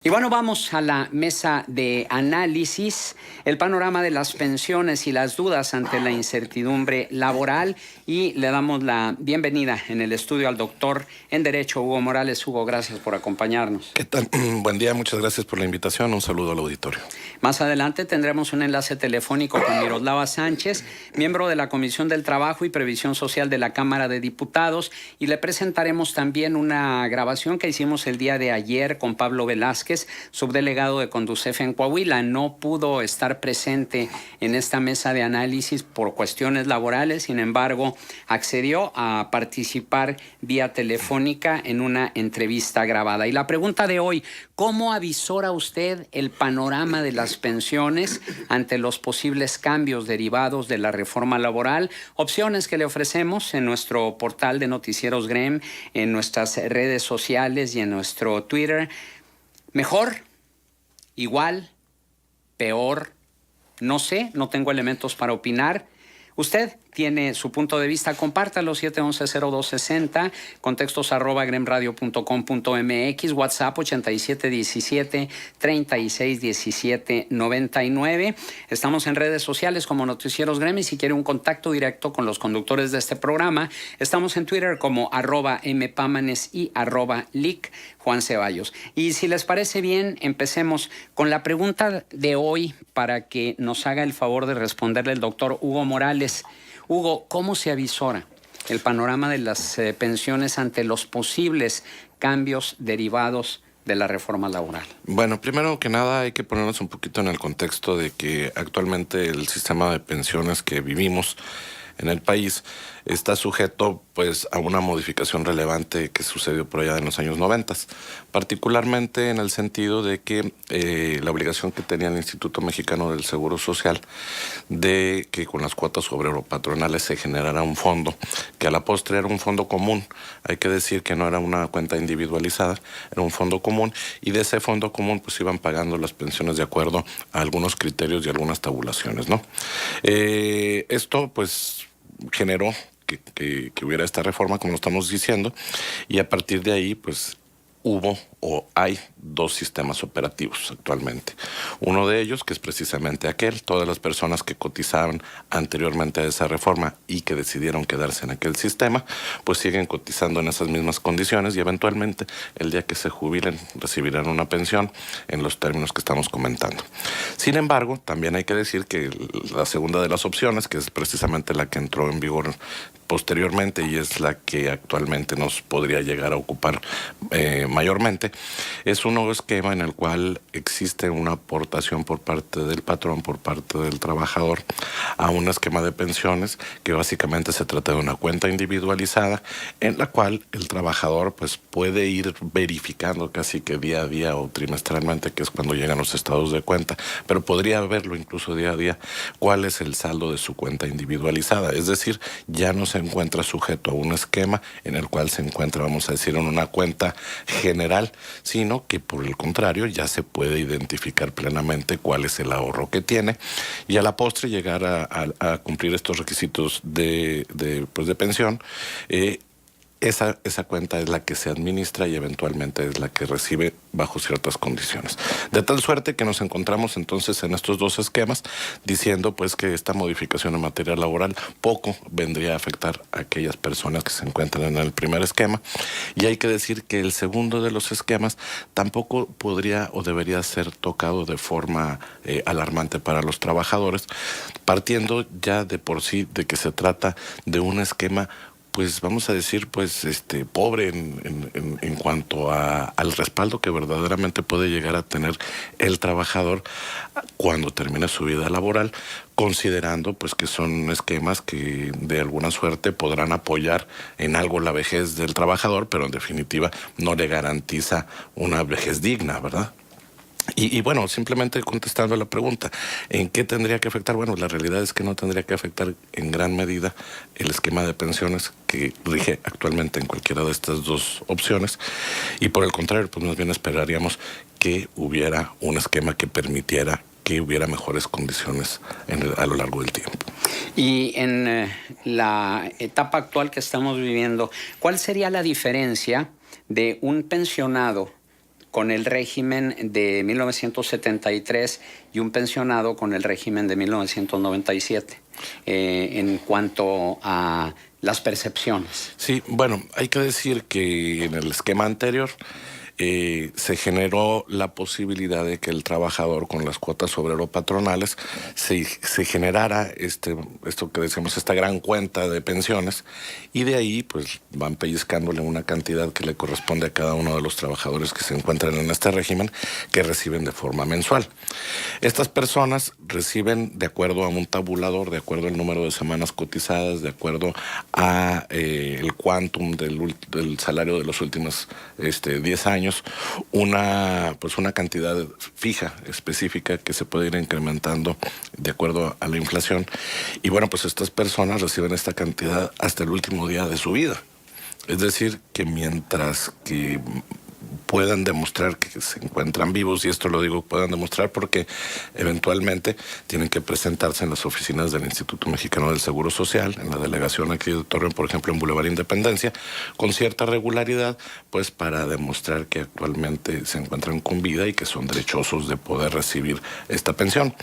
Y bueno, vamos a la mesa de análisis, el panorama de las pensiones y las dudas ante la incertidumbre laboral, y le damos la bienvenida en el estudio al doctor en Derecho, Hugo Morales. Hugo, gracias por acompañarnos. ¿Qué tal? Buen día, muchas gracias por la invitación. Un saludo al auditorio. Más adelante tendremos un enlace telefónico con Miroslava Sánchez, miembro de la Comisión del Trabajo y Previsión Social de la Cámara de Diputados, y le presentaremos también una grabación que hicimos el día de ayer con Pablo Velázquez, subdelegado de Conducef en Coahuila. No pudo estar presente en esta mesa de análisis por cuestiones laborales, sin embargo, accedió a participar vía telefónica en una entrevista grabada. Y la pregunta de hoy: ¿cómo avisora usted el panorama de las pensiones ante los posibles cambios derivados de la reforma laboral? Opciones que le ofrecemos en nuestro portal de Noticieros GREM, en nuestras redes sociales y en nuestro Twitter. Mejor, igual, peor, no sé, no tengo elementos para opinar. Usted tiene su punto de vista, compártalo, 711-0260, contextos@gremradio.com.mx, WhatsApp 8717-3617-99. Estamos en redes sociales como Noticieros Grem, y si quiere un contacto directo con los conductores de este programa, estamos en Twitter como @mpámanes y @lic Juan Ceballos. Y si les parece bien, empecemos con la pregunta de hoy para que nos haga el favor de responderle el doctor Hugo Morales. Hugo, ¿cómo se avisora el panorama de las pensiones ante los posibles cambios derivados de la reforma laboral? Bueno, primero que nada hay que ponernos un poquito en el contexto de que actualmente el sistema de pensiones que vivimos en el país está sujeto pues a una modificación relevante que sucedió por allá en los años 90, particularmente en el sentido de que la obligación que tenía el Instituto Mexicano del Seguro Social de que con las cuotas obrero-patronales se generara un fondo, que a la postre era un fondo común. Hay que decir que no era una cuenta individualizada, era un fondo común, y de ese fondo común pues iban pagando las pensiones de acuerdo a algunos criterios y algunas tabulaciones, ¿no? Esto pues generó que hubiera esta reforma, como lo estamos diciendo, y a partir de ahí pues hubo o hay dos sistemas operativos actualmente. Uno de ellos, que es precisamente aquel, todas las personas que cotizaron anteriormente a esa reforma y que decidieron quedarse en aquel sistema, pues siguen cotizando en esas mismas condiciones y eventualmente el día que se jubilen recibirán una pensión en los términos que estamos comentando. Sin embargo, también hay que decir que la segunda de las opciones, que es precisamente la que entró en vigor posteriormente y es la que actualmente nos podría llegar a ocupar mayormente, es un nuevo esquema en el cual existe una aportación por parte del patrón, por parte del trabajador, a un esquema de pensiones que básicamente se trata de una cuenta individualizada en la cual el trabajador pues puede ir verificando casi que día a día o trimestralmente, que es cuando llegan los estados de cuenta, pero podría verlo incluso día a día cuál es el saldo de su cuenta individualizada. Es decir, ya no se encuentra sujeto a un esquema en el cual se encuentra, vamos a decir, en una cuenta general, sino que por el contrario ya se puede identificar plenamente cuál es el ahorro que tiene y a la postre llegar a cumplir estos requisitos de pensión. Esa cuenta es la que se administra y eventualmente es la que recibe bajo ciertas condiciones. De tal suerte que nos encontramos entonces en estos dos esquemas, diciendo pues que esta modificación en materia laboral poco vendría a afectar a aquellas personas que se encuentran en el primer esquema. Y hay que decir que el segundo de los esquemas tampoco podría o debería ser tocado de forma alarmante para los trabajadores, partiendo ya de por sí de que se trata de un esquema pues vamos a decir, pues pobre en cuanto al respaldo que verdaderamente puede llegar a tener el trabajador cuando termine su vida laboral, considerando pues que son esquemas que de alguna suerte podrán apoyar en algo la vejez del trabajador, pero en definitiva no le garantiza una vejez digna, ¿verdad? Y bueno, simplemente contestando a la pregunta, ¿en qué tendría que afectar? Bueno, la realidad es que no tendría que afectar en gran medida el esquema de pensiones que rige actualmente en cualquiera de estas dos opciones, y por el contrario, pues más bien esperaríamos que hubiera un esquema que permitiera que hubiera mejores condiciones a lo largo del tiempo. Y en la etapa actual que estamos viviendo, ¿cuál sería la diferencia de un pensionado con el régimen de 1973 y un pensionado con el régimen de 1997 en cuanto a las percepciones. Sí, bueno, hay que decir que en el esquema anterior se generó la posibilidad de que el trabajador con las cuotas obrero-patronales se generara esto que decimos, esta gran cuenta de pensiones, y de ahí pues van pellizcándole una cantidad que le corresponde a cada uno de los trabajadores que se encuentran en este régimen, que reciben de forma mensual. Estas personas reciben de acuerdo a un tabulador, de acuerdo al número de semanas cotizadas, de acuerdo a el quantum del salario de los últimos 10 años, una cantidad fija, específica, que se puede ir incrementando de acuerdo a la inflación. Y bueno, pues estas personas reciben esta cantidad hasta el último día de su vida. Es decir, que mientras que puedan demostrar que se encuentran vivos, y esto lo digo puedan demostrar porque eventualmente tienen que presentarse en las oficinas del Instituto Mexicano del Seguro Social, en la delegación aquí de Torreón, por ejemplo, en Boulevard Independencia, con cierta regularidad, pues para demostrar que actualmente se encuentran con vida y que son derechosos de poder recibir esta pensión.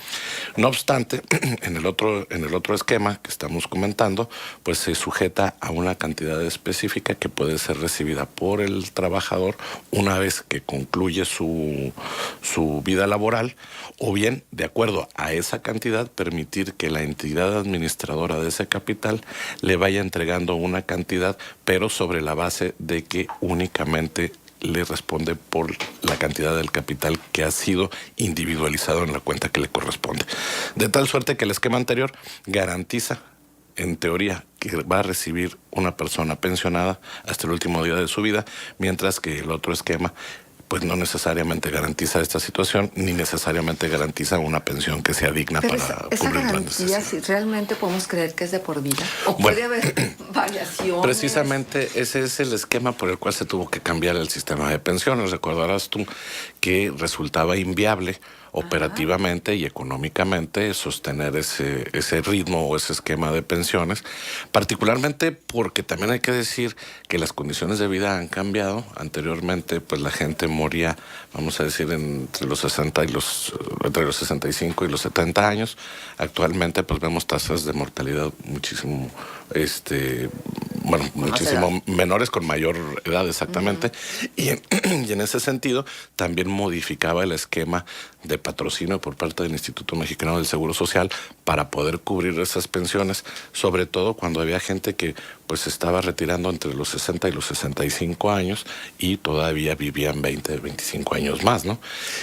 No obstante, en el otro esquema que estamos comentando, pues se sujeta a una cantidad específica que puede ser recibida por el trabajador una vez que concluye su vida laboral, o bien, de acuerdo a esa cantidad, permitir que la entidad administradora de ese capital le vaya entregando una cantidad, pero sobre la base de que únicamente le responde por la cantidad del capital que ha sido individualizado en la cuenta que le corresponde. De tal suerte que el esquema anterior garantiza, en teoría, que va a recibir una persona pensionada hasta el último día de su vida, mientras que el otro esquema pues no necesariamente garantiza esta situación, ni necesariamente garantiza una pensión que sea digna. Pero para cubrir las necesidades. Si realmente podemos creer que es de por vida, o puede haber variaciones. Precisamente ese es el esquema por el cual se tuvo que cambiar el sistema de pensiones. Recordarás tú que resultaba inviable operativamente y económicamente sostener ese ritmo o ese esquema de pensiones, particularmente porque también hay que decir que las condiciones de vida han cambiado. Anteriormente pues la gente moría, vamos a decir, entre los 65 y los 70 años. Actualmente pues vemos tasas de mortalidad muchísimo muchísimo menores, con mayor edad, exactamente. Y en ese sentido también modificaba el esquema de patrocinio por parte del Instituto Mexicano del Seguro Social para poder cubrir esas pensiones, sobre todo cuando había gente que pues estaba retirando entre los 60 y los 65 años y todavía vivían 20, 25 años más, ¿no?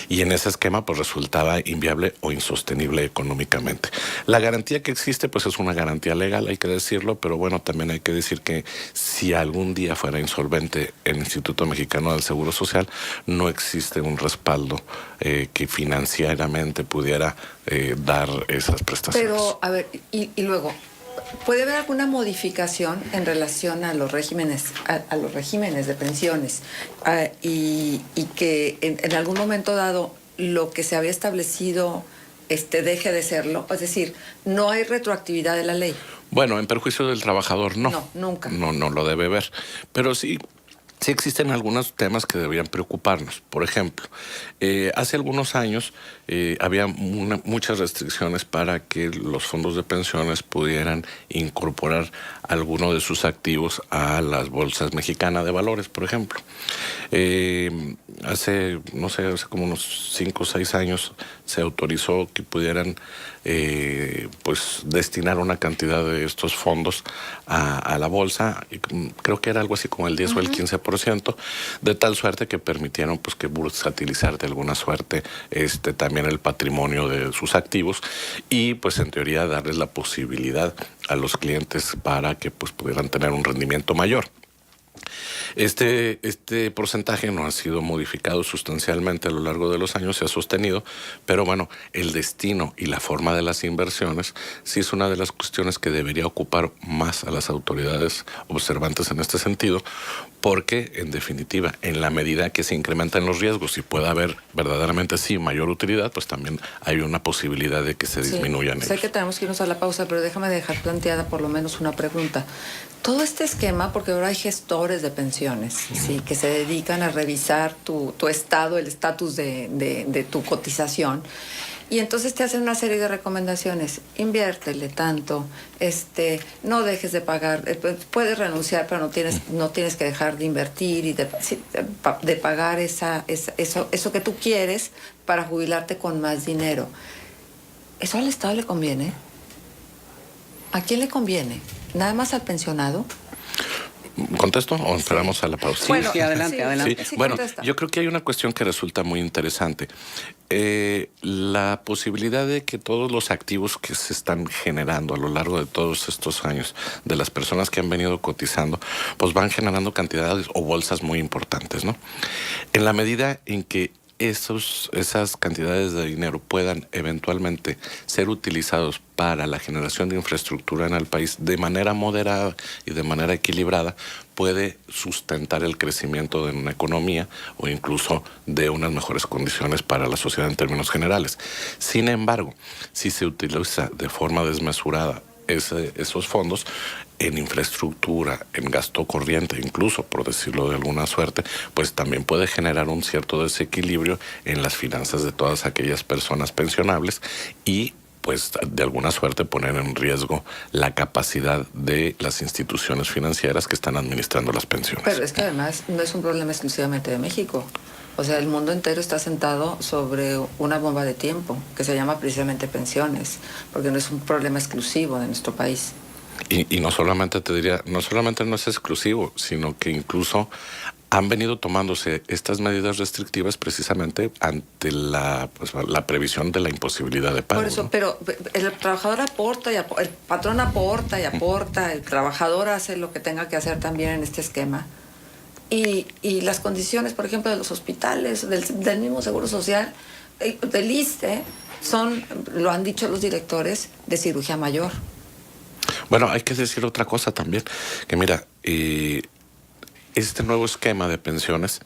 Y en ese esquema pues resultaba inviable o insostenible económicamente. La garantía que existe pues es una garantía legal, hay que decirlo, pero bueno, también hay que decir que si algún día fuera insolvente el Instituto Mexicano del Seguro Social, no existe un respaldo que financieramente pudiera dar esas prestaciones. Pero, a ver, y luego, ¿puede haber alguna modificación en relación a los regímenes, a los regímenes de pensiones? Y que en algún momento dado lo que se había establecido deje de serlo. Es decir, no hay retroactividad de la ley. Bueno, en perjuicio del trabajador no. No, nunca. No lo debe ver. Pero sí existen algunos temas que deberían preocuparnos. Por ejemplo, hace algunos años había muchas restricciones para que los fondos de pensiones pudieran incorporar alguno de sus activos a las bolsas mexicanas de valores, por ejemplo. Hace como unos 5 o 6 años se autorizó que pudieran pues destinar una cantidad de estos fondos a la bolsa, y creo que era algo así como el 10 o el 15%, de tal suerte que permitieron pues que bursatilizar de alguna suerte también el patrimonio de sus activos, y pues en teoría darles la posibilidad a los clientes para que pues pudieran tener un rendimiento mayor. Este porcentaje no ha sido modificado sustancialmente a lo largo de los años, se ha sostenido, pero bueno, el destino y la forma de las inversiones sí es una de las cuestiones que debería ocupar más a las autoridades observantes en este sentido, porque en definitiva, en la medida que se incrementan los riesgos y pueda haber verdaderamente sí mayor utilidad, pues también hay una posibilidad de que se disminuyan ellos. Sé que tenemos que irnos a la pausa, pero déjame dejar planteada por lo menos una pregunta. Todo este esquema, porque ahora hay gestores administradores de pensiones, ¿sí? Que se dedican a revisar tu estado, el estatus de tu cotización. Y entonces te hacen una serie de recomendaciones. Inviértele tanto, no dejes de pagar, puedes renunciar, pero no tienes que dejar de invertir y de pagar eso que tú quieres para jubilarte con más dinero. ¿Eso al Estado le conviene? ¿A quién le conviene? ¿Nada más al pensionado? ¿Contesto o esperamos a la pausa? Sí, sí, adelante, adelante. Sí, Sí, bueno, contesta. yo creo que hay una cuestión que resulta muy interesante. La posibilidad de que todos los activos que se están generando a lo largo de todos estos años, de las personas que han venido cotizando, pues van generando cantidades o bolsas muy importantes, ¿no? En la medida en que esas cantidades de dinero puedan eventualmente ser utilizados para la generación de infraestructura en el país de manera moderada y de manera equilibrada, puede sustentar el crecimiento de una economía o incluso de unas mejores condiciones para la sociedad en términos generales. Sin embargo, si se utiliza de forma desmesurada esos fondos en infraestructura, en gasto corriente, incluso por decirlo de alguna suerte, pues también puede generar un cierto desequilibrio en las finanzas de todas aquellas personas pensionables y pues de alguna suerte poner en riesgo la capacidad de las instituciones financieras que están administrando las pensiones. Pero es que además no es un problema exclusivamente de México. O sea, el mundo entero está sentado sobre una bomba de tiempo que se llama precisamente pensiones, porque no es un problema exclusivo de nuestro país. Y no solamente te diría, no solamente no es exclusivo, sino que incluso han venido tomándose estas medidas restrictivas precisamente ante la previsión de la imposibilidad de pago. Por eso, ¿no? pero el trabajador aporta, el patrón aporta y aporta, el trabajador hace lo que tenga que hacer también en este esquema. Y las condiciones, por ejemplo, de los hospitales, del mismo Seguro Social, del ISSSTE, lo han dicho los directores, de cirugía mayor. Bueno, hay que decir otra cosa también, que mira, este nuevo esquema de pensiones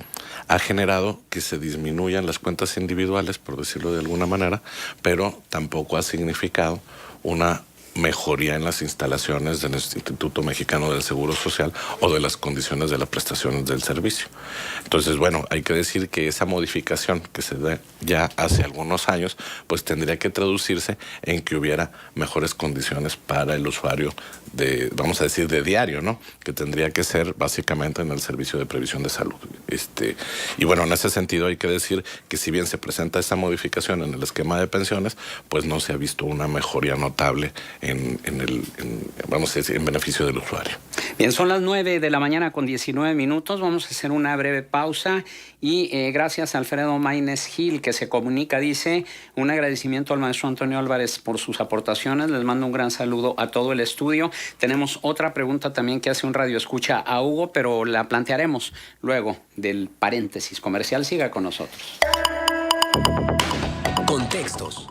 ha generado que se disminuyan las cuentas individuales, por decirlo de alguna manera, pero tampoco ha significado una mejoría en las instalaciones del Instituto Mexicano del Seguro Social o de las condiciones de las prestaciones del servicio. Entonces, bueno, hay que decir que esa modificación que se da ya hace algunos años, pues tendría que traducirse en que hubiera mejores condiciones para el usuario vamos a decir, de diario, ¿no? Que tendría que ser básicamente en el servicio de previsión de salud. Y bueno, en ese sentido hay que decir que si bien se presenta esa modificación en el esquema de pensiones, pues no se ha visto una mejoría notable vamos a decir, en beneficio del usuario. Bien, son las 9 de la mañana con 19 minutos. Vamos a hacer una breve pausa y gracias a Alfredo Maínez Gil que se comunica, dice, un agradecimiento al maestro Antonio Álvarez por sus aportaciones. Les mando un gran saludo a todo el estudio. Tenemos otra pregunta también que hace un radioescucha a Hugo, pero la plantearemos luego del paréntesis comercial. Siga con nosotros. Contextos.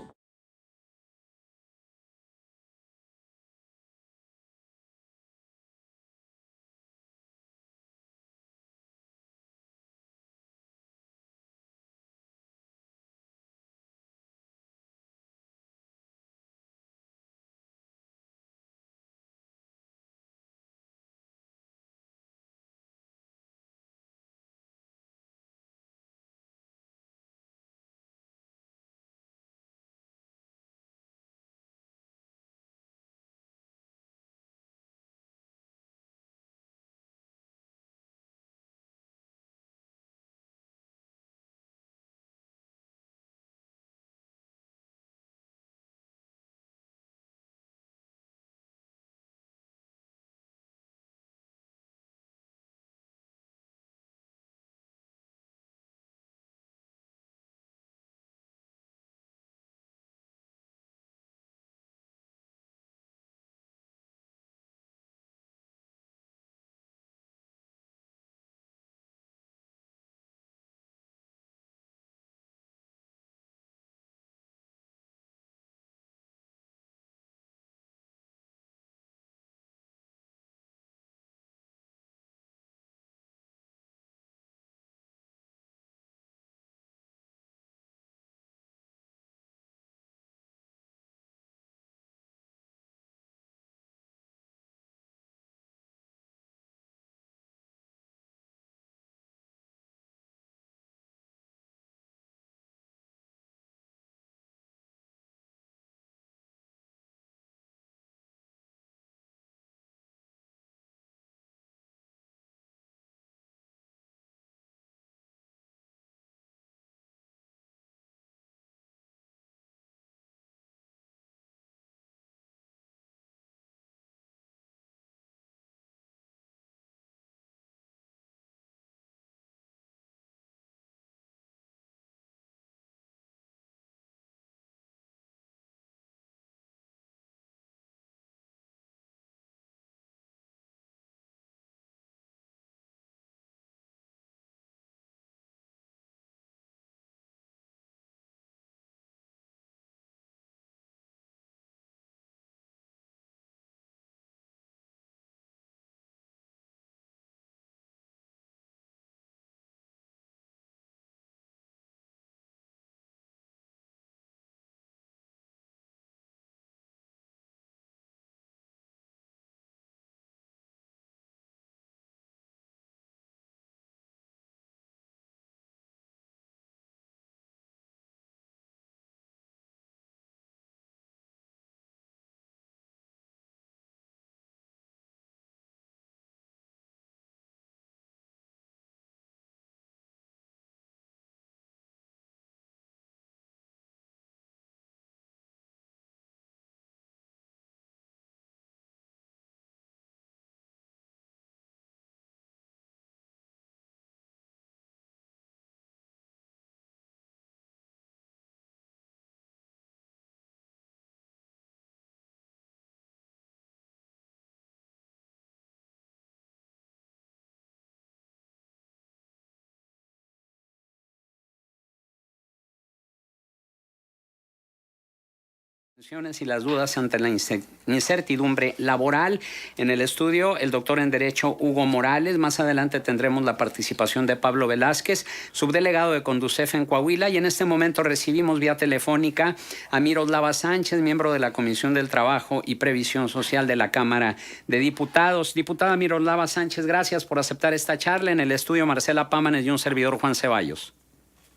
Y las dudas ante la incertidumbre laboral. En el estudio, el doctor en Derecho Hugo Morales. Más adelante tendremos la participación de Pablo Velázquez, subdelegado de Conducef en Coahuila. Y en este momento recibimos vía telefónica a Miroslava Sánchez, miembro de la Comisión del Trabajo y Previsión Social de la Cámara de Diputados. Diputada Miroslava Sánchez, gracias por aceptar esta charla. En el estudio, Marcela Pámanes y un servidor, Juan Ceballos.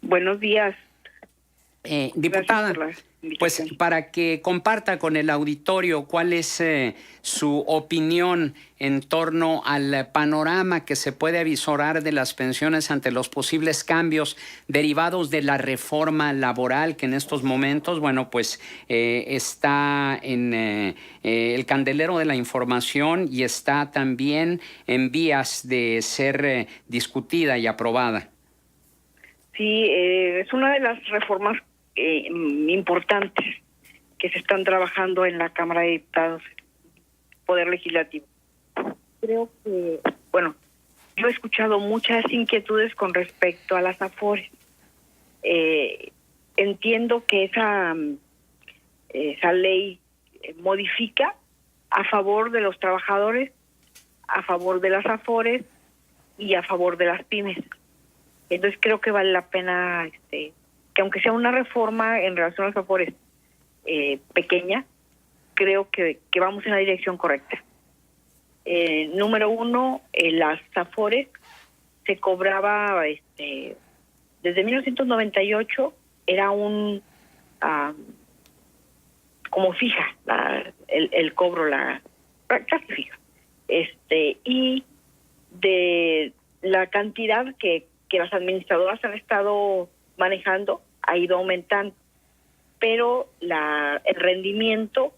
Buenos días. Diputada, pues para que comparta con el auditorio cuál es su opinión en torno al panorama que se puede avisorar de las pensiones ante los posibles cambios derivados de la reforma laboral que en estos momentos, bueno, pues está en el candelero de la información y está también en vías de ser discutida y aprobada. Sí, es una de las reformas importantes que se están trabajando en la Cámara de Diputados, Poder Legislativo. Creo que, bueno, yo he escuchado muchas inquietudes con respecto a las AFORES. Entiendo que esa ley modifica a favor de los trabajadores, a favor de las AFORES y a favor de las pymes. Entonces creo que vale la pena que aunque sea una reforma en relación a las AFORES pequeña, creo que vamos en la dirección correcta. Número uno, las AFORES se cobraba desde 1998, era como fija el cobro, casi fija. Y de la cantidad que las administradoras han estado manejando ha ido aumentando, pero el rendimiento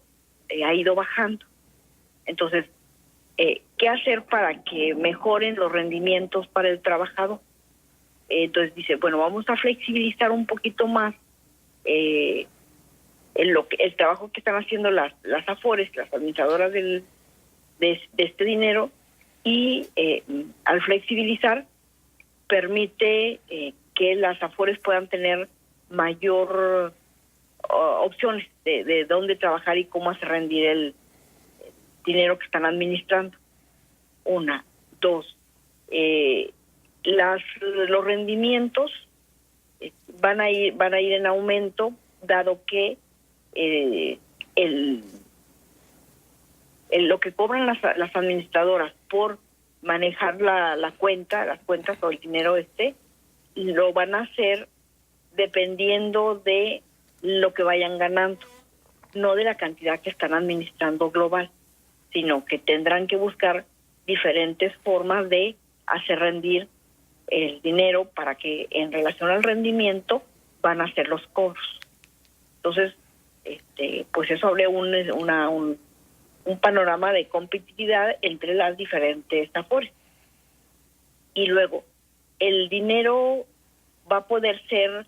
ha ido bajando. Entonces, ¿qué hacer para que mejoren los rendimientos para el trabajador? Entonces dice, bueno, vamos a flexibilizar un poquito más el trabajo que están haciendo las AFORES, las administradoras de este dinero, y al flexibilizar permite que las AFORES puedan tener mayor opciones de dónde trabajar y cómo hacer rendir el dinero que están administrando. Una, dos, los rendimientos van a ir en aumento, dado que lo que cobran las administradoras por manejar las cuentas o el dinero lo van a hacer dependiendo de lo que vayan ganando, no de la cantidad que están administrando global, sino que tendrán que buscar diferentes formas de hacer rendir el dinero para que en relación al rendimiento van a hacer los cobros. Entonces, pues eso abre un panorama de competitividad entre las diferentes AFORES. Y luego, el dinero va a poder ser,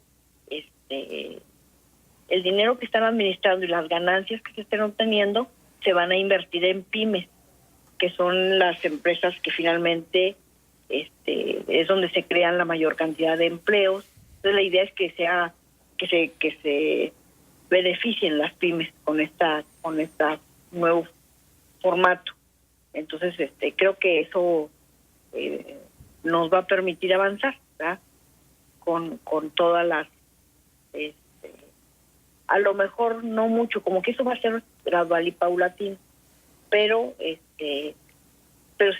el dinero que están administrando y las ganancias que se estén obteniendo se van a invertir en pymes, que son las empresas que finalmente es donde se crean la mayor cantidad de empleos. Entonces la idea es que se beneficien las pymes con esta nuevo formato. Entonces creo que eso nos va a permitir avanzar, ¿verdad? Con todas las a lo mejor no mucho, como que eso va a ser gradual y paulatino, pero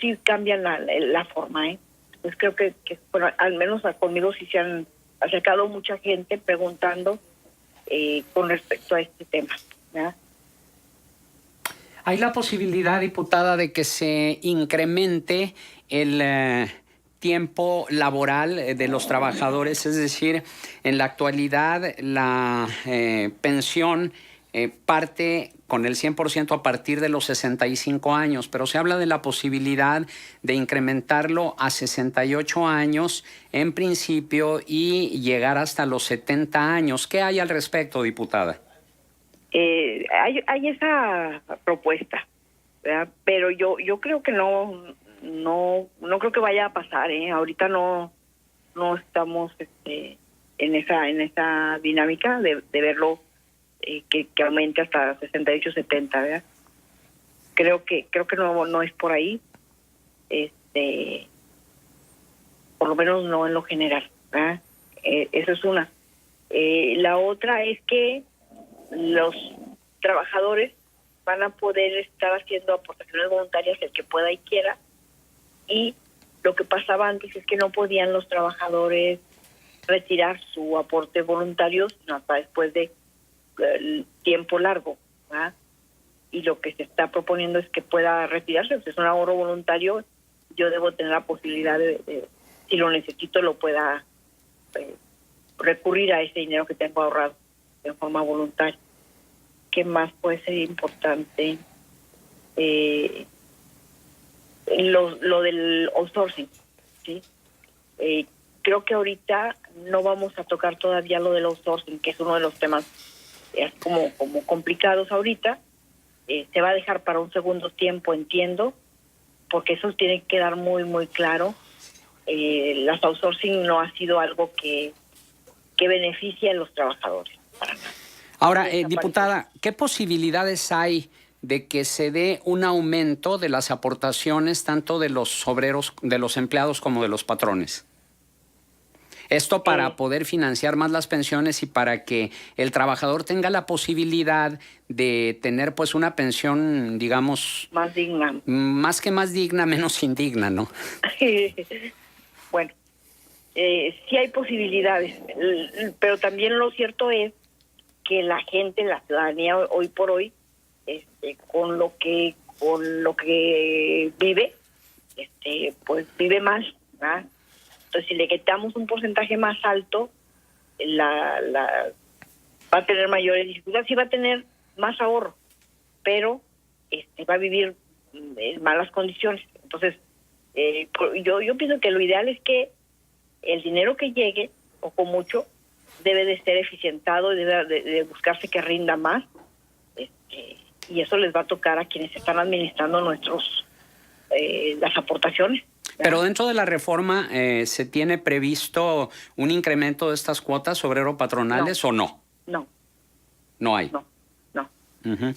sí cambian la forma, Pues creo que bueno, al menos conmigo sí se han acercado mucha gente preguntando con respecto a este tema, ¿verdad? ¿Hay la posibilidad, diputada, de que se incremente el tiempo laboral de los trabajadores? Es decir, en la actualidad la pensión parte con el 100% a partir de los 65 años, pero se habla de la posibilidad de incrementarlo a 68 años en principio y llegar hasta los 70 años. ¿Qué hay al respecto, diputada? Hay esa propuesta, ¿verdad? Pero yo creo que no creo que vaya a pasar, ahorita no estamos en esa dinámica de verlo que aumente hasta 68, 70, ¿verdad? Creo que no es por ahí, por lo menos no en lo general, ¿verdad? Eso es una. La otra es que los trabajadores van a poder estar haciendo aportaciones voluntarias el que pueda y quiera, y lo que pasaba antes es que no podían los trabajadores retirar su aporte voluntario sino hasta después de el tiempo largo, ¿verdad? Y lo que se está proponiendo es que pueda retirarse. Es un ahorro voluntario, yo debo tener la posibilidad de si lo necesito, lo pueda recurrir a ese dinero que tengo ahorrado de forma voluntaria. ¿Qué más puede ser importante? Lo del outsourcing, ¿sí? Creo que ahorita no vamos a tocar todavía lo del outsourcing, que es uno de los temas como complicados ahorita. Se va a dejar para un segundo tiempo, entiendo, porque eso tiene que quedar muy, muy claro. Las outsourcing no ha sido algo que beneficie a los trabajadores, para nada. Ahora, diputada, ¿qué posibilidades hay de que se dé un aumento de las aportaciones tanto de los obreros, de los empleados como de los patrones? Esto para poder financiar más las pensiones y para que el trabajador tenga la posibilidad de tener pues una pensión, digamos... Más digna. Más que más digna, menos indigna, ¿no? Bueno, sí hay posibilidades, pero también lo cierto es que la gente, la ciudadanía hoy por hoy, con lo que vive, pues vive más, ¿verdad? Entonces, si le quitamos un porcentaje más alto, va a tener mayores dificultades, sí va a tener más ahorro, pero va a vivir en malas condiciones. Entonces, yo pienso que lo ideal es que el dinero que llegue, o con mucho, debe de ser eficientado, debe de buscarse que rinda más, y eso les va a tocar a quienes están administrando las aportaciones. Pero dentro de la reforma, ¿se tiene previsto un incremento de estas cuotas obrero-patronales o no? No. No hay. No. Uh-huh.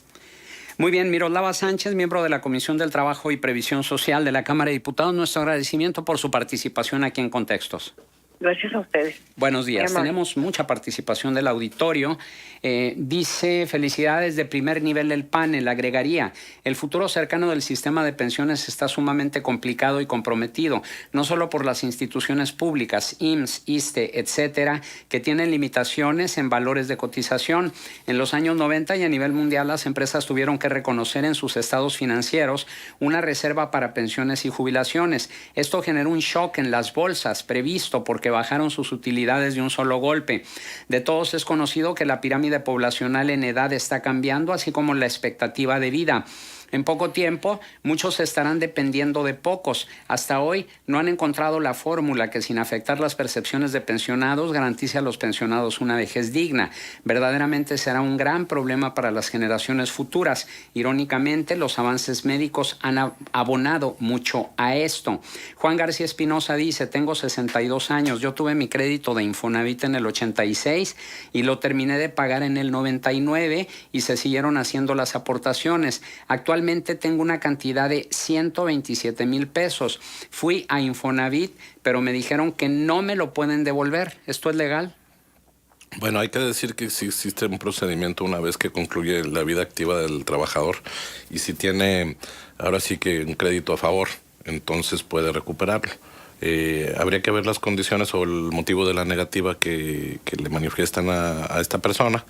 Muy bien, Miroslava Sánchez, miembro de la Comisión del Trabajo y Previsión Social de la Cámara de Diputados, nuestro agradecimiento por su participación aquí en Contextos. Gracias a ustedes. Buenos días. Tenemos mucha participación del auditorio. Dice, felicidades de primer nivel del panel. Agregaría, el futuro cercano del sistema de pensiones está sumamente complicado y comprometido, no solo por las instituciones públicas, IMSS, ISSSTE, etcétera, que tienen limitaciones en valores de cotización. En los años 90 y a nivel mundial, las empresas tuvieron que reconocer en sus estados financieros una reserva para pensiones y jubilaciones. Esto generó un shock en las bolsas previsto porque bajaron sus utilidades de un solo golpe. De todos es conocido que la pirámide poblacional en edad está cambiando, así como la expectativa de vida. En poco tiempo, muchos estarán dependiendo de pocos. Hasta hoy no han encontrado la fórmula que, sin afectar las percepciones de pensionados, garantice a los pensionados una vejez digna. Verdaderamente será un gran problema para las generaciones futuras. Irónicamente, los avances médicos han abonado mucho a esto. Juan García Espinosa dice, tengo 62 años, yo tuve mi crédito de Infonavit en el 86 y lo terminé de pagar en el 99 y se siguieron haciendo las aportaciones. Actualmente tengo una cantidad de 127,000 pesos. Fui a Infonavit, pero me dijeron que no me lo pueden devolver. ¿Esto es legal? Bueno, hay que decir que sí existe un procedimiento una vez que concluye la vida activa del trabajador y si tiene ahora sí que un crédito a favor, entonces puede recuperarlo. Habría que ver las condiciones o el motivo de la negativa que le manifiestan a esta persona,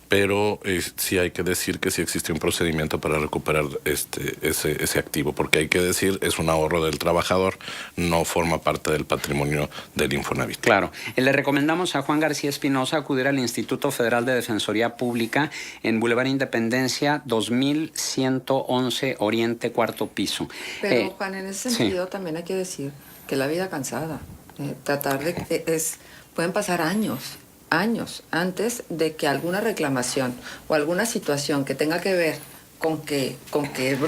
pero sí hay que decir que sí existe un procedimiento para recuperar ese activo, porque hay que decir, es un ahorro del trabajador, no forma parte del patrimonio del Infonavit. Claro. Le recomendamos a Juan García Espinosa acudir al Instituto Federal de Defensoría Pública en Boulevard Independencia, 2111 Oriente, cuarto piso. Pero, Juan, en ese sentido también hay que decir que la vida cansada, pueden pasar años antes de que alguna reclamación o alguna situación que tenga que ver con que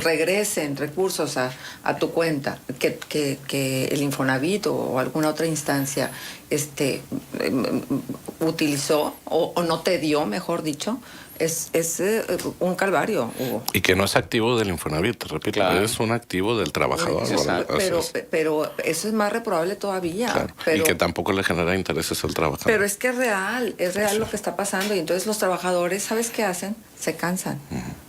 regresen recursos a tu cuenta, que el Infonavit o alguna otra instancia utilizó o no te dio, mejor dicho, es un calvario, Hugo. Y que no es activo del Infonavit, te repito, Claro. es un activo del trabajador. Exacto. Pero eso es más reprobable todavía. Claro. Pero, Y que tampoco le genera intereses al trabajador. pero es que es real lo que está pasando. Y entonces los trabajadores, ¿sabes qué hacen? Se cansan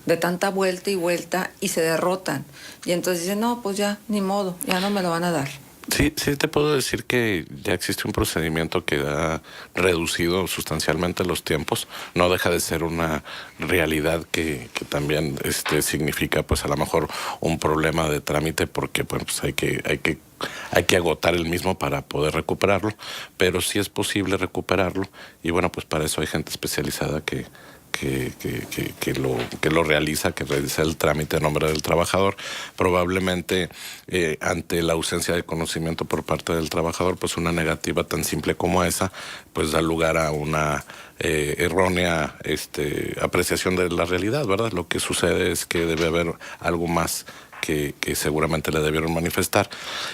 de tanta vuelta y vuelta y se derrotan. Y entonces dicen, no, pues ya, ni modo, ya no me lo van a dar. Sí, sí te puedo decir que ya existe un procedimiento que ha reducido sustancialmente los tiempos. No deja de ser una realidad que también significa pues a lo mejor un problema de trámite porque bueno, pues hay que agotar el mismo para poder recuperarlo, pero sí es posible recuperarlo y bueno, pues para eso hay gente especializada que lo realiza, que realiza el trámite a nombre del trabajador. Probablemente ante la ausencia de conocimiento por parte del trabajador, pues una negativa tan simple como esa, pues da lugar a una errónea apreciación de la realidad, ¿verdad? Lo que sucede es que debe haber algo más que seguramente le debieron manifestar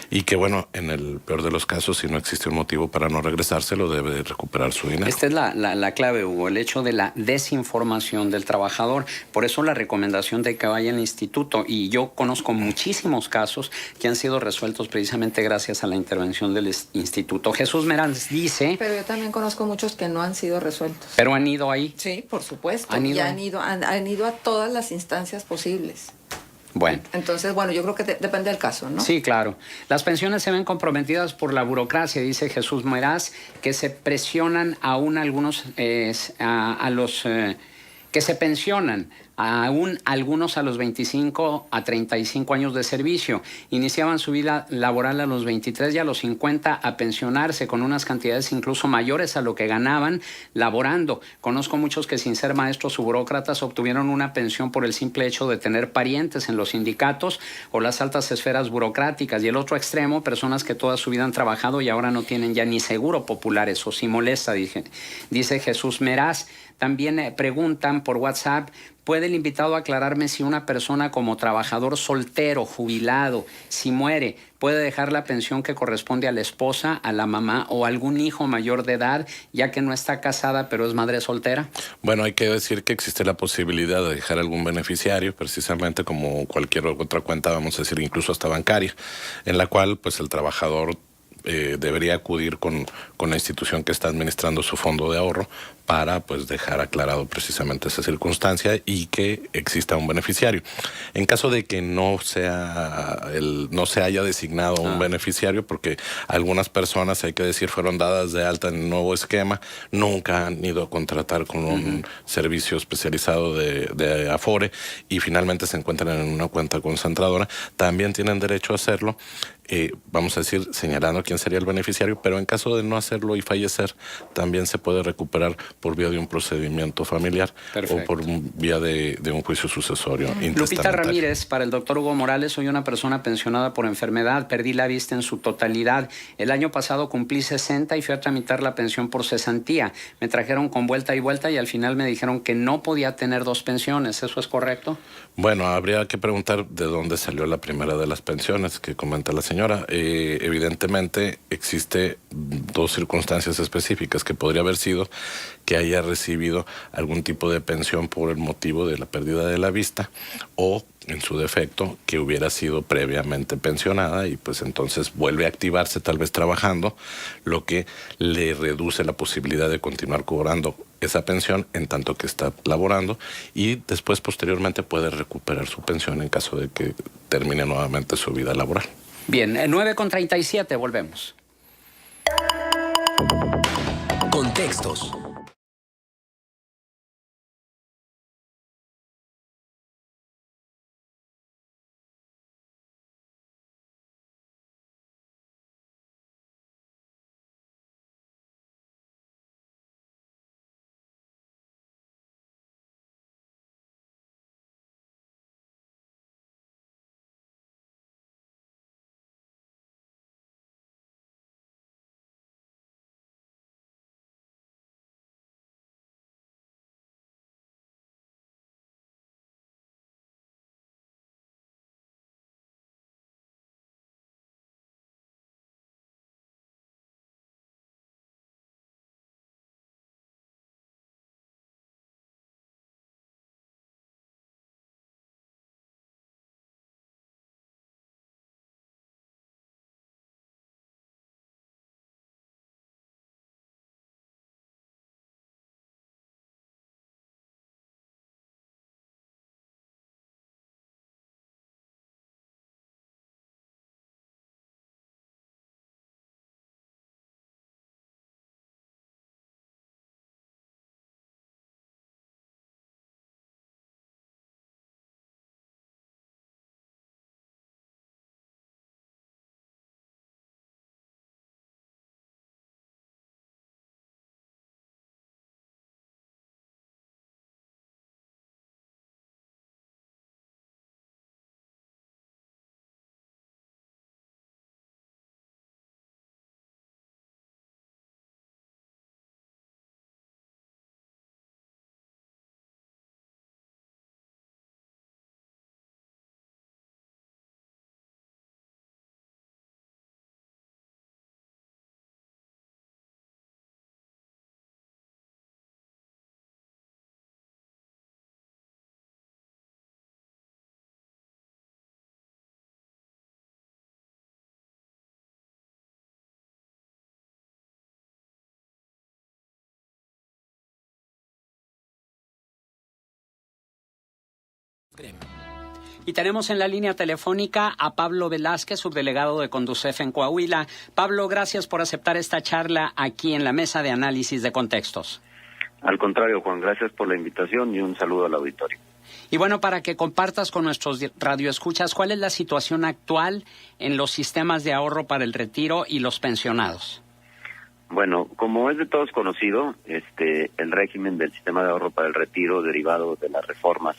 y que bueno, en el peor de los casos, si no existe un motivo para no regresárselo, debe recuperar su dinero. Esta es la clave, Hugo, el hecho de la desinformación del trabajador. Por eso la recomendación de que vaya al instituto. Y yo conozco muchísimos casos que han sido resueltos precisamente gracias a la intervención del instituto. Jesús Meranz dice... Pero yo también conozco muchos que no han sido resueltos. Pero han ido ahí. Sí, por supuesto. Han ido Han ido a todas las instancias posibles. Bueno. Entonces, bueno, yo creo que depende del caso, ¿no? Sí, claro. Las pensiones se ven comprometidas por la burocracia, dice Jesús Meraz, que se presionan aún algunos que se pensionan, aún algunos a los 25 a 35 años de servicio. Iniciaban su vida laboral a los 23 y a los 50 a pensionarse con unas cantidades incluso mayores a lo que ganaban laborando. Conozco muchos que sin ser maestros o burócratas obtuvieron una pensión por el simple hecho de tener parientes en los sindicatos o las altas esferas burocráticas. Y el otro extremo, personas que toda su vida han trabajado y ahora no tienen ya ni seguro popular. Eso sí molesta, dice Jesús Meraz. También preguntan por WhatsApp, ¿puede el invitado aclararme si una persona como trabajador soltero, jubilado, si muere, puede dejar la pensión que corresponde a la esposa, a la mamá o a algún hijo mayor de edad, ya que no está casada pero es madre soltera? Bueno, hay que decir que existe la posibilidad de dejar algún beneficiario, precisamente como cualquier otra cuenta, vamos a decir, incluso hasta bancaria, en la cual pues el trabajador debería acudir con la institución que está administrando su fondo de ahorro para pues dejar aclarado precisamente esa circunstancia y que exista un beneficiario. En caso de que no se haya designado un beneficiario, porque algunas personas, hay que decir, fueron dadas de alta en el nuevo esquema, nunca han ido a contratar con un servicio especializado de Afore y finalmente se encuentran en una cuenta concentradora, también tienen derecho a hacerlo. Vamos a decir, señalando quién sería el beneficiario, pero en caso de no hacerlo y fallecer, también se puede recuperar por vía de un procedimiento familiar. Perfecto. O por vía de un juicio sucesorio intestamentario. Lupita Ramírez, para el doctor Hugo Morales, soy una persona pensionada por enfermedad, perdí la vista en su totalidad. El año pasado cumplí 60 y fui a tramitar la pensión por cesantía. Me trajeron con vuelta y vuelta y al final me dijeron que no podía tener dos pensiones. ¿Eso es correcto? Bueno, habría que preguntar de dónde salió la primera de las pensiones que comenta la señora. Evidentemente existe dos circunstancias específicas que podría haber sido que haya recibido algún tipo de pensión por el motivo de la pérdida de la vista o en su defecto que hubiera sido previamente pensionada y pues entonces vuelve a activarse tal vez trabajando, lo que le reduce la posibilidad de continuar cobrando esa pensión en tanto que está laborando y después posteriormente puede recuperar su pensión en caso de que termine nuevamente su vida laboral. Bien, 9:37, volvemos. Contextos. Y tenemos en la línea telefónica a Pablo Velázquez, subdelegado de Conducef en Coahuila. Pablo, gracias por aceptar esta charla aquí en la mesa de análisis de contextos. Al contrario, Juan, gracias por la invitación y un saludo al auditorio. Y bueno, para que compartas con nuestros radioescuchas, ¿cuál es la situación actual en los sistemas de ahorro para el retiro y los pensionados? Bueno, como es de todos conocido, el régimen del sistema de ahorro para el retiro, derivado de las reformas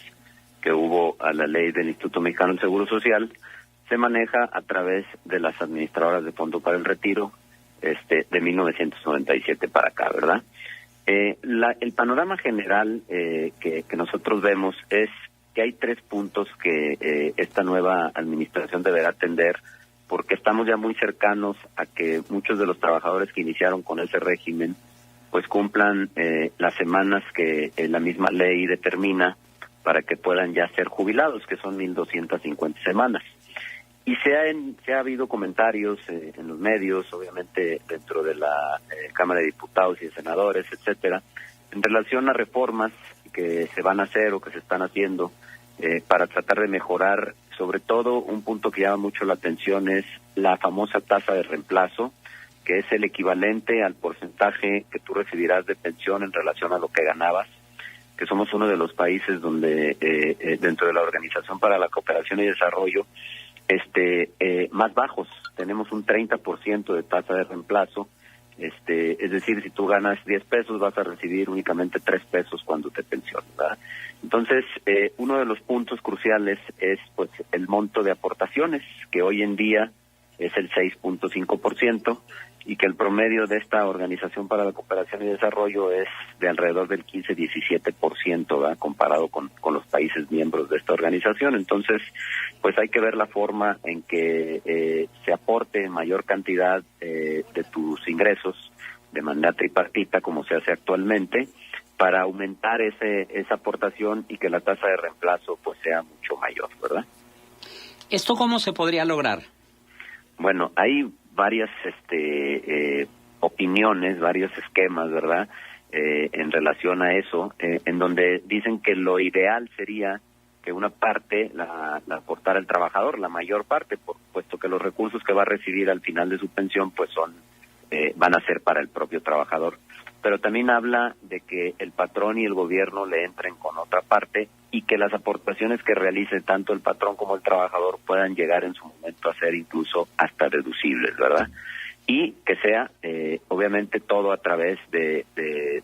que hubo a la ley del Instituto Mexicano del Seguro Social, se maneja a través de las administradoras de fondo para el retiro, de 1997 para acá, ¿verdad? El panorama general que nosotros vemos es que hay 3 puntos que esta nueva administración deberá atender, porque estamos ya muy cercanos a que muchos de los trabajadores que iniciaron con ese régimen pues cumplan las semanas que la misma ley determina para que puedan ya ser jubilados, que son 1,250 semanas. Y se ha habido comentarios en los medios, obviamente dentro de la Cámara de Diputados y de Senadores, etcétera, en relación a reformas que se van a hacer o que se están haciendo para tratar de mejorar. Sobre todo, un punto que llama mucho la atención es la famosa tasa de reemplazo, que es el equivalente al porcentaje que tú recibirás de pensión en relación a lo que ganabas, que somos uno de los países donde dentro de la Organización para la Cooperación y Desarrollo más bajos. Tenemos un 30% de tasa de reemplazo, es decir, si tú ganas 10 pesos vas a recibir únicamente 3 pesos cuando te pensiones, ¿verdad? Entonces, uno de los puntos cruciales es pues el monto de aportaciones, que hoy en día es el 6.5%, y que el promedio de esta Organización para la Cooperación y Desarrollo es de alrededor del 15-17%, ¿verdad?, comparado con los países miembros de esta organización. Entonces, pues hay que ver la forma en que se aporte mayor cantidad de tus ingresos de manera tripartita, como se hace actualmente, para aumentar esa aportación y que la tasa de reemplazo pues sea mucho mayor, ¿verdad? ¿Esto cómo se podría lograr? Bueno, hay varias opiniones, varios esquemas, ¿verdad?, en relación a eso, en donde dicen que lo ideal sería que una parte la aportara el trabajador, la mayor parte, puesto que los recursos que va a recibir al final de su pensión pues van a ser para el propio trabajador. Pero también habla de que el patrón y el gobierno le entren con otra parte y que las aportaciones que realice tanto el patrón como el trabajador puedan llegar en su momento a ser incluso hasta deducibles, ¿verdad? Y que sea, obviamente, todo a través de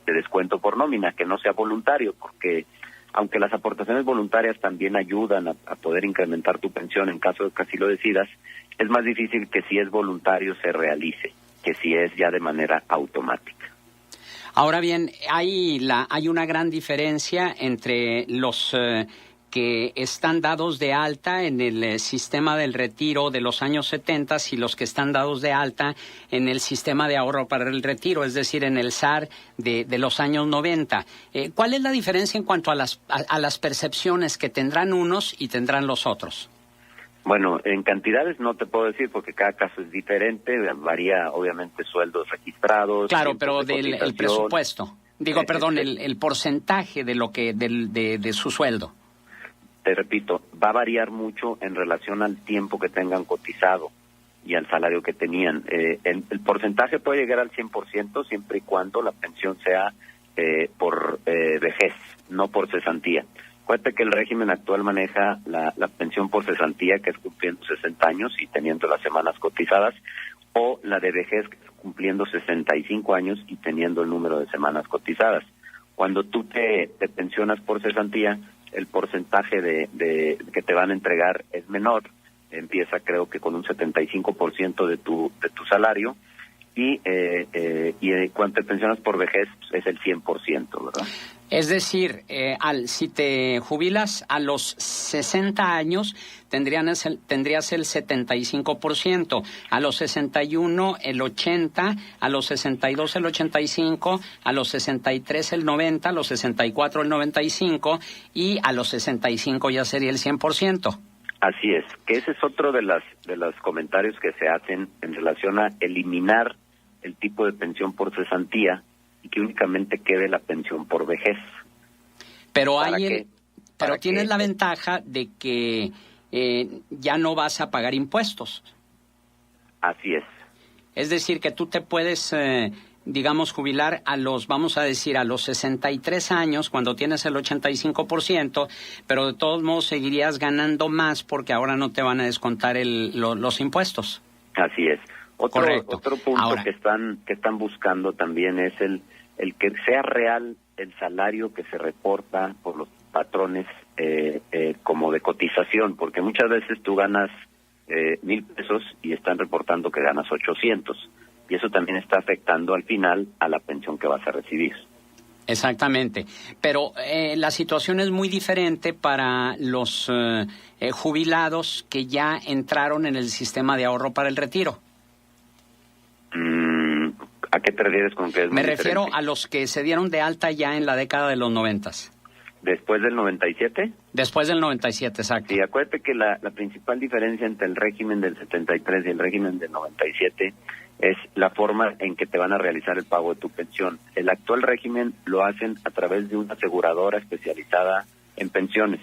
descuento por nómina, que no sea voluntario, porque aunque las aportaciones voluntarias también ayudan a poder incrementar tu pensión en caso de que así lo decidas, es más difícil que si es voluntario se realice, que si es ya de manera automática. Ahora bien, hay una gran diferencia entre los que están dados de alta en el sistema del retiro de los años 70 y los que están dados de alta en el sistema de ahorro para el retiro, es decir, en el SAR de los años 90. ¿Cuál es la diferencia en cuanto a las percepciones que tendrán unos y tendrán los otros? Bueno, en cantidades no te puedo decir porque cada caso es diferente, varía obviamente sueldos registrados. Claro, pero el presupuesto, el porcentaje de lo que de su sueldo. Te repito, va a variar mucho en relación al tiempo que tengan cotizado y al salario que tenían. El porcentaje puede llegar al 100% siempre y cuando la pensión sea por vejez, no por cesantía. Acuérdate que el régimen actual maneja la pensión por cesantía, que es cumpliendo 60 años y teniendo las semanas cotizadas, o la de vejez, que es cumpliendo 65 años y teniendo el número de semanas cotizadas. Cuando tú te pensionas por cesantía, el porcentaje de que te van a entregar es menor, empieza creo que con un 75% de tu salario, y cuando te pensionas por vejez pues, es el 100%, ¿verdad? Es decir, si te jubilas a los 60 años, tendrías el 75%, a los 61 el 80%, a los 62 el 85%, a los 63 el 90%, a los 64 el 95% y a los 65 ya sería el 100%. Así es, que ese es otro de los comentarios que se hacen en relación a eliminar el tipo de pensión por cesantía y que únicamente quede la pensión por vejez. Pero Pero tienes que- la ventaja de que ya no vas a pagar impuestos. Así es. Es decir, que tú te puedes, digamos, jubilar vamos a decir, a los 63 años, cuando tienes el 85%, pero de todos modos seguirías ganando más porque ahora no te van a descontar los impuestos. Así es. Correcto. Otro punto Ahora, que están buscando también es el que sea real el salario que se reporta por los patrones como de cotización, porque muchas veces tú ganas 1,000 pesos y están reportando que ganas 800, y eso también está afectando al final a la pensión que vas a recibir. exactamente. Pero la situación es muy diferente para los jubilados que ya entraron en el sistema de ahorro para el retiro. ¿A qué te refieres con que es Me muy refiero diferente? a los que se dieron de alta ya en la década de los 90. Después del 97. Después del 97, exacto. Sí, acuérdate que la principal diferencia entre el régimen del 73 y el régimen del 97 es la forma en que te van a realizar el pago de tu pensión. El actual régimen lo hacen a través de una aseguradora especializada en pensiones,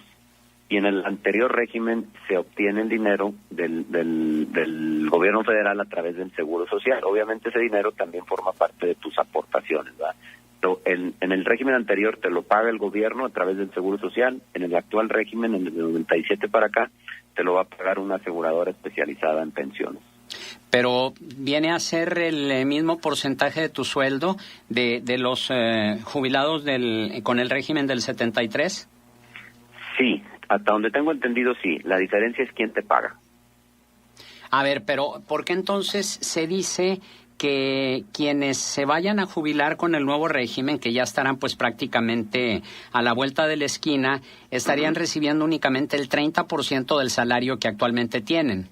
y en el anterior régimen se obtiene el dinero del gobierno federal a través del Seguro Social. Obviamente ese dinero también forma parte de tus aportaciones, ¿verdad? Pero en el régimen anterior te lo paga el gobierno a través del Seguro Social. En el actual régimen, en el 97 para acá, te lo va a pagar una aseguradora especializada en pensiones. Pero viene a ser el mismo porcentaje de tu sueldo de los jubilados con el régimen del 73. Sí, hasta donde tengo entendido, sí. La diferencia es quién te paga. A ver, pero ¿por qué entonces se dice que quienes se vayan a jubilar con el nuevo régimen, que ya estarán pues prácticamente a la vuelta de la esquina, estarían recibiendo únicamente el 30% del salario que actualmente tienen?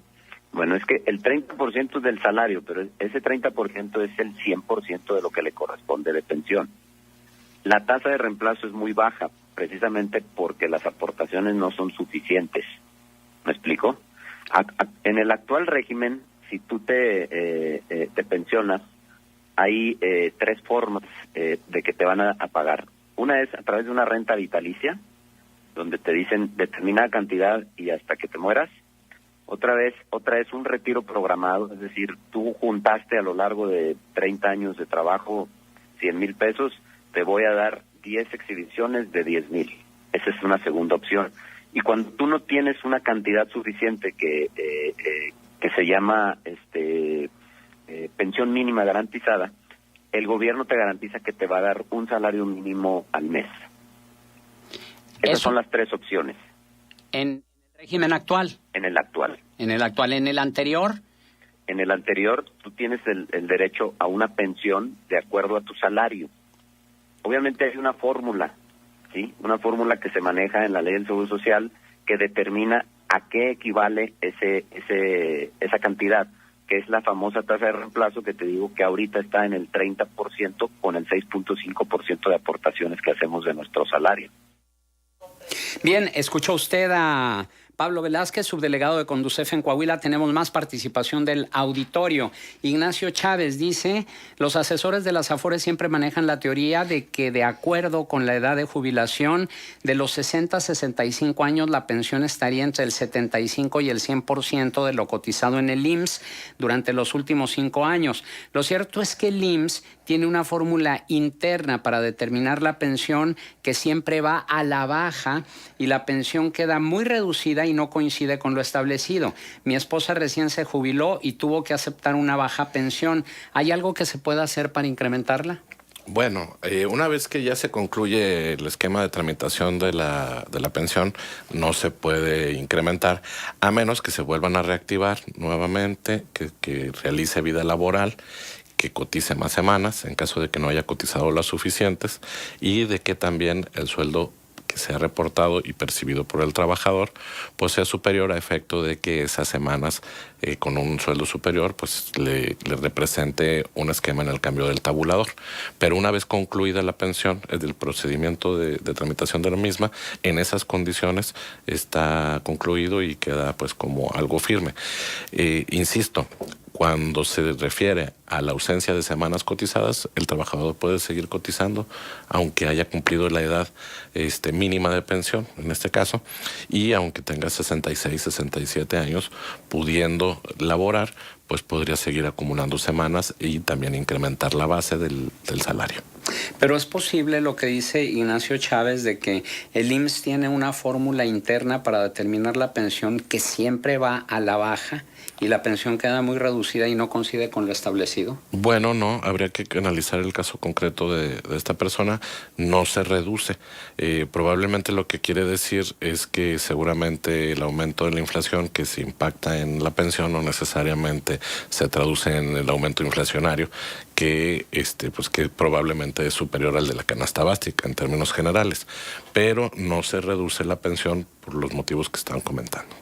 Bueno, es que el 30% es del salario, pero ese 30% es el 100% de lo que le corresponde de pensión. La tasa de reemplazo es muy baja, precisamente porque las aportaciones no son suficientes. ¿Me explico? En el actual régimen, si tú te pensionas, hay 3 formas de que te van a pagar. Una es a través de una renta vitalicia, donde te dicen determinada cantidad y hasta que te mueras. Otra es un retiro programado, es decir, tú juntaste a lo largo de 30 años de trabajo 100,000 pesos, te voy a dar 10 exhibiciones de 10,000. Esa es una segunda opción. Y cuando tú no tienes una cantidad suficiente que se llama pensión mínima garantizada, el gobierno te garantiza que te va a dar un salario mínimo al mes. Esas son las 3 opciones. En el régimen actual. En el actual. En el actual. En el anterior. En el anterior, tú tienes el derecho a una pensión de acuerdo a tu salario. Obviamente hay una fórmula, ¿sí? Una fórmula que se maneja en la ley del Seguro Social que determina a qué equivale esa cantidad, que es la famosa tasa de reemplazo que te digo que ahorita está en el 30% con el 6.5% de aportaciones que hacemos de nuestro salario. Bien, escuchó usted a Pablo Velázquez, subdelegado de Conducef en Coahuila. Tenemos más participación del auditorio. Ignacio Chávez dice, los asesores de las AFORES siempre manejan la teoría de que de acuerdo con la edad de jubilación de los 60 a 65 años, la pensión estaría entre el 75 y el 100% de lo cotizado en el IMSS durante los últimos 5 años. Lo cierto es que el IMSS tiene una fórmula interna para determinar la pensión que siempre va a la baja y la pensión queda muy reducida y no coincide con lo establecido. Mi esposa recién se jubiló y tuvo que aceptar una baja pensión. ¿Hay algo que se pueda hacer para incrementarla? Bueno, una vez que ya se concluye el esquema de tramitación de la pensión, no se puede incrementar, a menos que se vuelvan a reactivar nuevamente, que realice vida laboral, que cotice más semanas, en caso de que no haya cotizado las suficientes, y de que también el sueldo que sea reportado y percibido por el trabajador, pues sea superior a efecto de que esas semanas con un sueldo superior, pues le represente un esquema en el cambio del tabulador. Pero una vez concluida la pensión, el procedimiento de tramitación de la misma, en esas condiciones está concluido y queda pues como algo firme. Insisto, cuando se refiere a la ausencia de semanas cotizadas, el trabajador puede seguir cotizando aunque haya cumplido la edad mínima de pensión, en este caso, y aunque tenga 66, 67 años, pudiendo laborar, pues podría seguir acumulando semanas y también incrementar la base del salario. Pero es posible lo que dice Ignacio Chávez de que el IMSS tiene una fórmula interna para determinar la pensión que siempre va a la baja y la pensión queda muy reducida y no coincide con lo establecido. Bueno, no, habría que analizar el caso concreto de esta persona. No se reduce. Probablemente lo que quiere decir es que seguramente el aumento de la inflación que se impacta en la pensión no necesariamente se traduce en el aumento inflacionario que que probablemente es superior al de la canasta básica en términos generales, pero no se reduce la pensión por los motivos que están comentando.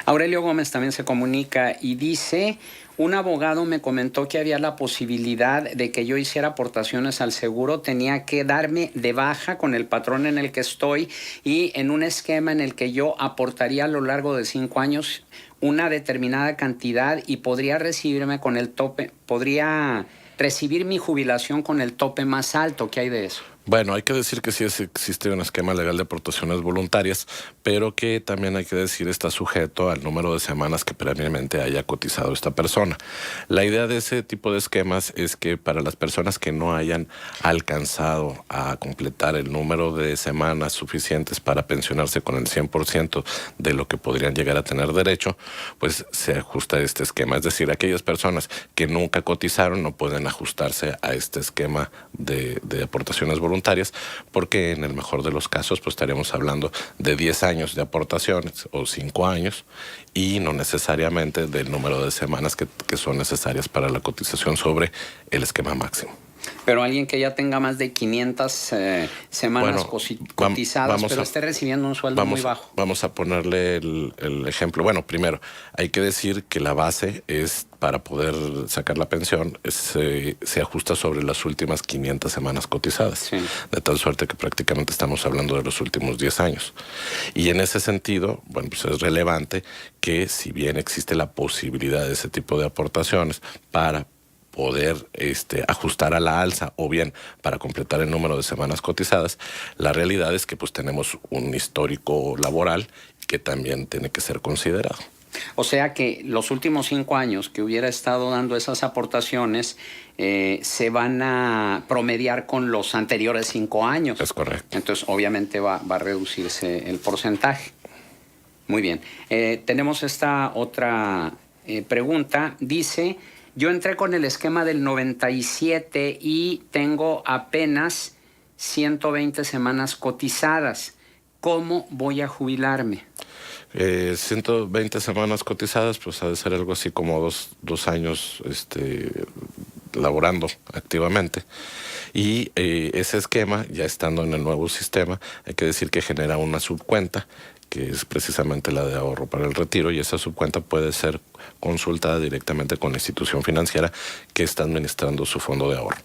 Aurelio Gómez también se comunica y dice: un abogado me comentó que había la posibilidad de que yo hiciera aportaciones al seguro, tenía que darme de baja con el patrón en el que estoy y en un esquema en el que yo aportaría a lo largo de 5 años una determinada cantidad y podría recibirme con el tope, podría recibir mi jubilación con el tope más alto. ¿Qué hay de eso? Bueno, hay que decir que sí existe un esquema legal de aportaciones voluntarias, pero que también hay que decir está sujeto al número de semanas que previamente haya cotizado esta persona. La idea de ese tipo de esquemas es que para las personas que no hayan alcanzado a completar el número de semanas suficientes para pensionarse con el 100% de lo que podrían llegar a tener derecho, pues se ajusta este esquema. Es decir, aquellas personas que nunca cotizaron no pueden ajustarse a este esquema de aportaciones voluntarias, porque en el mejor de los casos pues estaríamos hablando de 10 años de aportaciones o 5 años y no necesariamente del número de semanas que son necesarias para la cotización sobre el esquema máximo. Pero alguien que ya tenga más de 500 semanas cotizadas, pero esté recibiendo un sueldo muy bajo. Vamos a ponerle el ejemplo. Bueno, primero, hay que decir que la base es, para poder sacar la pensión, se ajusta sobre las últimas 500 semanas cotizadas. Sí. De tal suerte que prácticamente estamos hablando de los últimos 10 años. Y en ese sentido, bueno, pues es relevante que si bien existe la posibilidad de ese tipo de aportaciones para poder ajustar a la alza o bien para completar el número de semanas cotizadas, la realidad es que pues tenemos un histórico laboral que también tiene que ser considerado. O sea que los últimos 5 años que hubiera estado dando esas aportaciones se van a promediar con los anteriores 5 años. Es correcto. Entonces obviamente va a reducirse el porcentaje. Muy bien. Tenemos esta otra pregunta. Dice: yo entré con el esquema del 97 y tengo apenas 120 semanas cotizadas. ¿Cómo voy a jubilarme? 120 semanas cotizadas, pues ha de ser algo así como dos años laborando activamente. Y ese esquema, ya estando en el nuevo sistema, hay que decir que genera una subcuenta, que es precisamente la de ahorro para el retiro, y esa subcuenta puede ser consultada directamente con la institución financiera que está administrando su fondo de ahorro.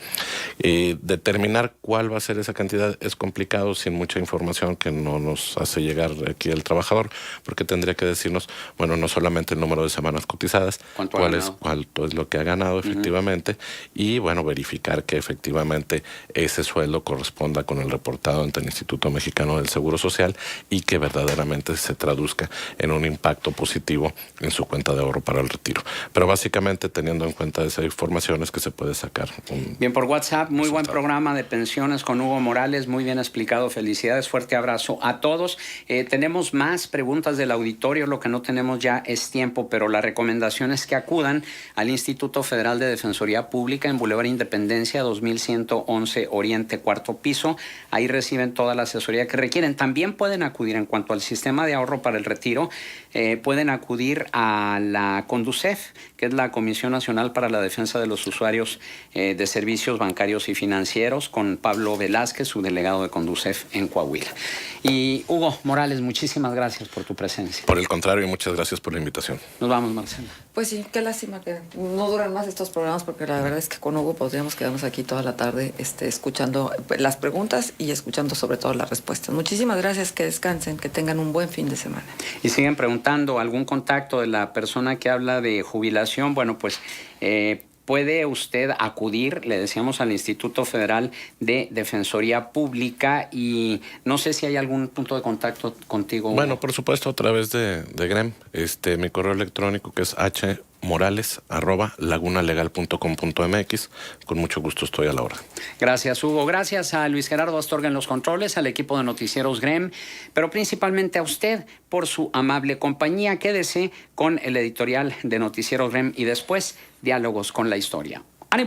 Determinar cuál va a ser esa cantidad es complicado sin mucha información que no nos hace llegar aquí el trabajador, porque tendría que decirnos, bueno, no solamente el número de semanas cotizadas, cuánto es lo que ha ganado efectivamente, y bueno, verificar que efectivamente ese sueldo corresponda con el reportado ante el Instituto Mexicano del Seguro Social y que verdaderamente se traduzca en un impacto positivo en su cuenta de ahorro para el retiro. Pero básicamente, teniendo en cuenta esa información, es que se puede sacar bien, por WhatsApp, muy buen programa de pensiones con Hugo Morales, muy bien explicado. Felicidades, fuerte abrazo a todos. Tenemos más preguntas del auditorio, lo que no tenemos ya es tiempo, pero la recomendación es que acudan al Instituto Federal de Defensoría Pública en Boulevard Independencia 2111 Oriente, 4º piso. Ahí reciben toda la asesoría que requieren. También pueden acudir, en cuanto al sistema de ahorro para el retiro, pueden acudir a la CONDUCEF, que es la Comisión Nacional para la Defensa de los Usuarios de Servicios Bancarios y Financieros, con Pablo Velázquez, su delegado de CONDUCEF en Coahuila. Y Hugo Morales, muchísimas gracias por tu presencia. Por el contrario, y muchas gracias por la invitación. Nos vamos, Marcela. Pues sí, qué lástima que no duran más estos programas, porque la verdad es que con Hugo podríamos quedarnos aquí toda la tarde escuchando las preguntas y escuchando sobre todo las respuestas. Muchísimas gracias, que descansen, que tengan un buen fin de semana. Y siguen preguntando, ¿algún contacto de la persona que habla de jubilación? Bueno, pues puede usted acudir, le decíamos, al Instituto Federal de Defensoría Pública, y no sé si hay algún punto de contacto contigo. Bueno, por supuesto, a través de GREM, mi correo electrónico, que es hmorales@lagunalegal.com.mx. Con mucho gusto estoy a la hora. Gracias, Hugo. Gracias a Luis Gerardo Astorga en los controles, al equipo de Noticieros GREM, pero principalmente a usted por su amable compañía. Quédese con el editorial de Noticieros GREM y después Diálogos con la Historia. ¡Ánimo!